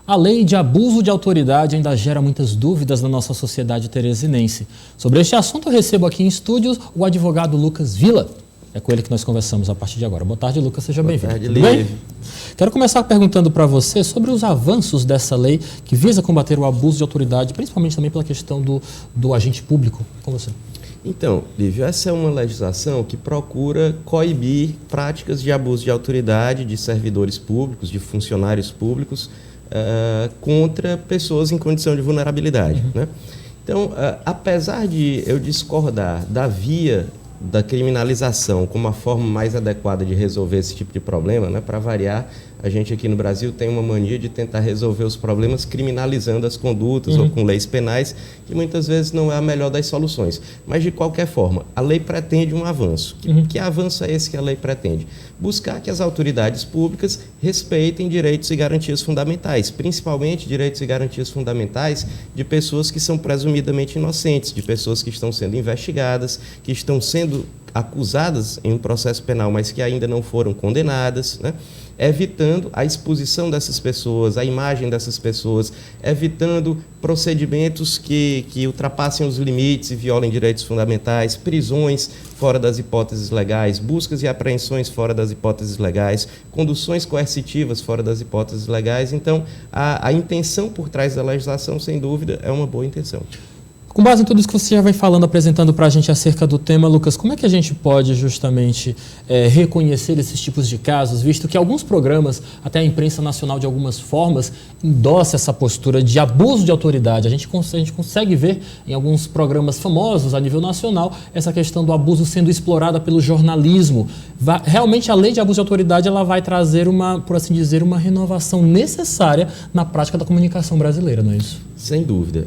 A lei de abuso de autoridade ainda gera muitas dúvidas na nossa sociedade teresinense. Sobre este assunto, eu recebo aqui em estúdios o advogado Lucas Villa. É com ele que nós conversamos a partir de agora. Boa tarde, Lucas. Seja bem-vindo. Boa tarde, Lívia. Quero começar perguntando para você sobre os avanços dessa lei que visa combater o abuso de autoridade, principalmente também pela questão do agente público. Com você. Então, Lívio, essa é uma legislação que procura coibir práticas de abuso de autoridade de servidores públicos, de funcionários públicos, contra pessoas em condição de vulnerabilidade. Né? Então, apesar de eu discordar da via da criminalização como a forma mais adequada de resolver esse tipo de problema, né? Para variar, a gente aqui no Brasil tem uma mania de tentar resolver os problemas criminalizando as condutas ou com leis penais, que muitas vezes não é a melhor das soluções. Mas, de qualquer forma, a lei pretende um avanço. Que avanço é esse que a lei pretende? Buscar que as autoridades públicas respeitem direitos e garantias fundamentais, principalmente direitos e garantias fundamentais de pessoas que são presumidamente inocentes, de pessoas que estão sendo investigadas, que estão sendo acusadas em um processo penal, mas que ainda não foram condenadas, né? Evitando a exposição dessas pessoas, a imagem dessas pessoas, evitando procedimentos que ultrapassem os limites e violem direitos fundamentais, prisões fora das hipóteses legais, buscas e apreensões fora das hipóteses legais, conduções coercitivas fora das hipóteses legais. Então, a intenção por trás da legislação, sem dúvida, é uma boa intenção. Com base em tudo isso que você já vem falando, apresentando para a gente acerca do tema, Lucas, como é que a gente pode justamente reconhecer esses tipos de casos, visto que alguns programas, até a imprensa nacional de algumas formas, endossa essa postura de abuso de autoridade. A gente consegue ver em alguns programas famosos a nível nacional essa questão do abuso sendo explorada pelo jornalismo. Realmente a lei de abuso de autoridade ela vai trazer por assim dizer, uma renovação necessária na prática da comunicação brasileira, não é isso? Sem dúvida.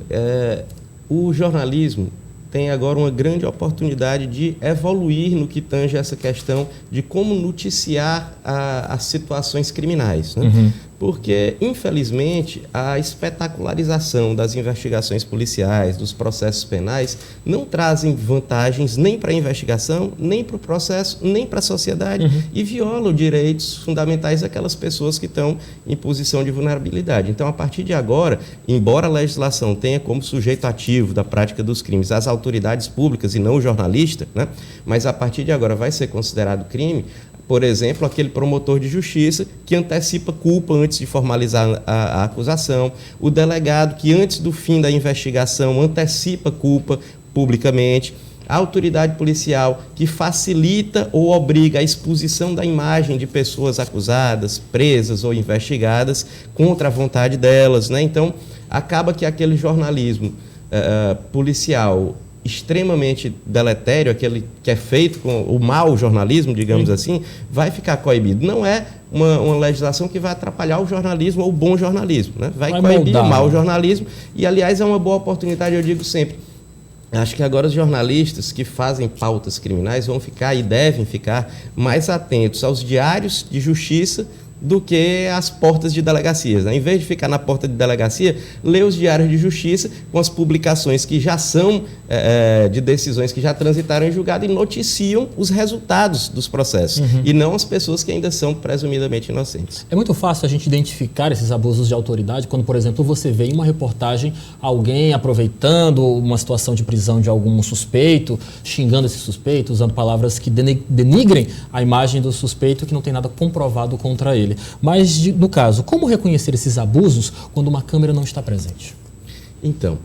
O jornalismo tem agora uma grande oportunidade de evoluir no que tange essa questão de como noticiar as situações criminais, né? Porque, infelizmente, a espetacularização das investigações policiais, dos processos penais, não trazem vantagens nem para a investigação, nem para o processo, nem para a sociedade e violam direitos fundamentais daquelas pessoas que estão em posição de vulnerabilidade. Então, a partir de agora, embora a legislação tenha como sujeito ativo da prática dos crimes as autoridades públicas e não o jornalista, né? Mas a partir de agora vai ser considerado crime, por exemplo, aquele promotor de justiça que antecipa culpa antes de formalizar a acusação, o delegado que antes do fim da investigação antecipa culpa publicamente, a autoridade policial que facilita ou obriga a exposição da imagem de pessoas acusadas, presas ou investigadas contra a vontade delas, né? Então, acaba que aquele jornalismo policial extremamente deletério, aquele que é feito com o mau jornalismo, digamos assim, vai ficar coibido. Não é uma legislação que vai atrapalhar o jornalismo ou o bom jornalismo, né? Vai coibir o mau jornalismo e, aliás, é uma boa oportunidade, eu digo sempre. Acho que agora os jornalistas que fazem pautas criminais vão ficar e devem ficar mais atentos aos diários de justiça do que as portas de delegacias, né? Em vez de ficar na porta de delegacia, lê os diários de justiça com as publicações que já são de decisões que já transitaram em julgado e noticiam os resultados dos processos e não as pessoas que ainda são presumidamente inocentes. É muito fácil a gente identificar esses abusos de autoridade quando, por exemplo, você vê em uma reportagem alguém aproveitando uma situação de prisão de algum suspeito, xingando esse suspeito, usando palavras que denigrem a imagem do suspeito que não tem nada comprovado contra ele. Mas, no caso, como reconhecer esses abusos quando uma câmera não está presente? Então,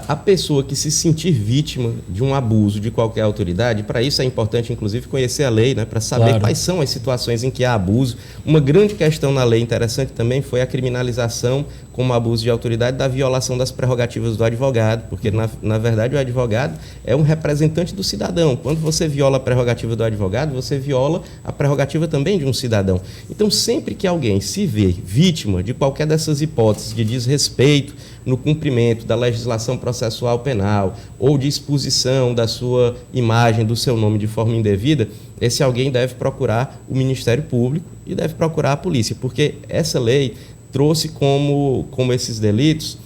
a pessoa que se sentir vítima de um abuso de qualquer autoridade, para isso é importante, inclusive, conhecer a lei, né, para saber quais são as situações em que há abuso. Uma grande questão na lei interessante também foi a criminalização como abuso de autoridade da violação das prerrogativas do advogado, porque, na verdade, o advogado é um representante do cidadão. Quando você viola a prerrogativa do advogado, você viola a prerrogativa também de um cidadão. Então, sempre que alguém se vê vítima de qualquer dessas hipóteses de desrespeito no cumprimento da legislação processual penal ou de exposição da sua imagem, do seu nome de forma indevida, esse alguém deve procurar o Ministério Público e deve procurar a polícia, porque essa lei trouxe como esses delitos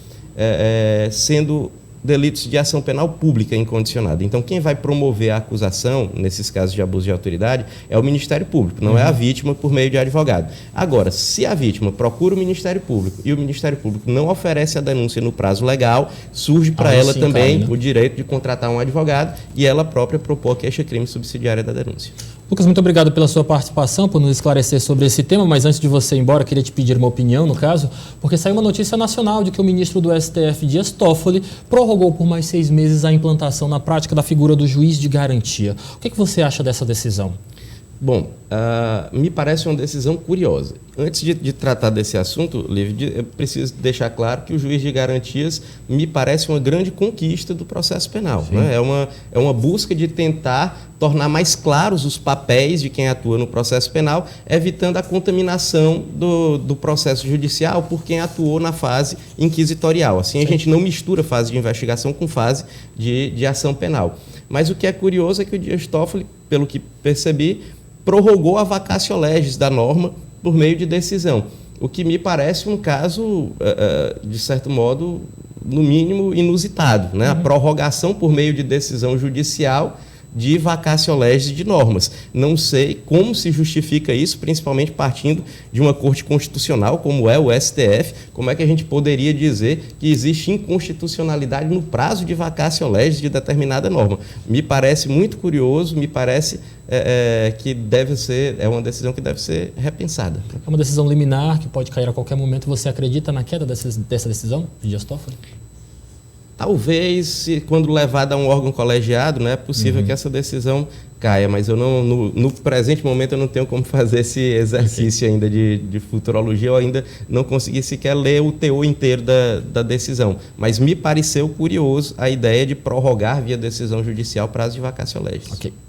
sendo delitos de ação penal pública incondicionada. Então, quem vai promover a acusação, nesses casos de abuso de autoridade, é o Ministério Público, não é a vítima por meio de advogado. Agora, se a vítima procura o Ministério Público e o Ministério Público não oferece a denúncia no prazo legal, surge para ela também o direito de contratar um advogado e ela própria propor a queixa-crime subsidiária da denúncia. Lucas, muito obrigado pela sua participação, por nos esclarecer sobre esse tema, mas antes de você ir embora, queria te pedir uma opinião, no caso, porque saiu uma notícia nacional de que o ministro do STF, Dias Toffoli, prorrogou por mais 6 meses a implantação na prática da figura do juiz de garantia. O que você acha dessa decisão? Bom, me parece uma decisão curiosa. Antes de tratar desse assunto, Lívia, eu preciso deixar claro que o juiz de garantias me parece uma grande conquista do processo penal. Né? É uma busca de tentar tornar mais claros os papéis de quem atua no processo penal, evitando a contaminação do processo judicial por quem atuou na fase inquisitorial. Assim, a gente não mistura fase de investigação com fase de ação penal. Mas o que é curioso é que o Dias Toffoli, pelo que percebi, prorrogou a vacatio legis da norma por meio de decisão, o que me parece um caso, de certo modo, no mínimo inusitado, né? A prorrogação por meio de decisão judicial de vacatio legis de normas. Não sei como se justifica isso, principalmente partindo de uma corte constitucional como é o STF, como é que a gente poderia dizer que existe inconstitucionalidade no prazo de vacatio legis de determinada norma. Me parece muito curioso, me parece que é uma decisão que deve ser repensada. É uma decisão liminar que pode cair a qualquer momento. Você acredita na queda dessa decisão de Dias Toffoli? Talvez, quando levada a um órgão colegiado, é possível que essa decisão caia, mas eu no presente momento eu não tenho como fazer esse exercício ainda de futurologia, eu ainda não consegui sequer ler o teor inteiro da decisão, mas me pareceu curioso a ideia de prorrogar via decisão judicial prazo de vacatio legis.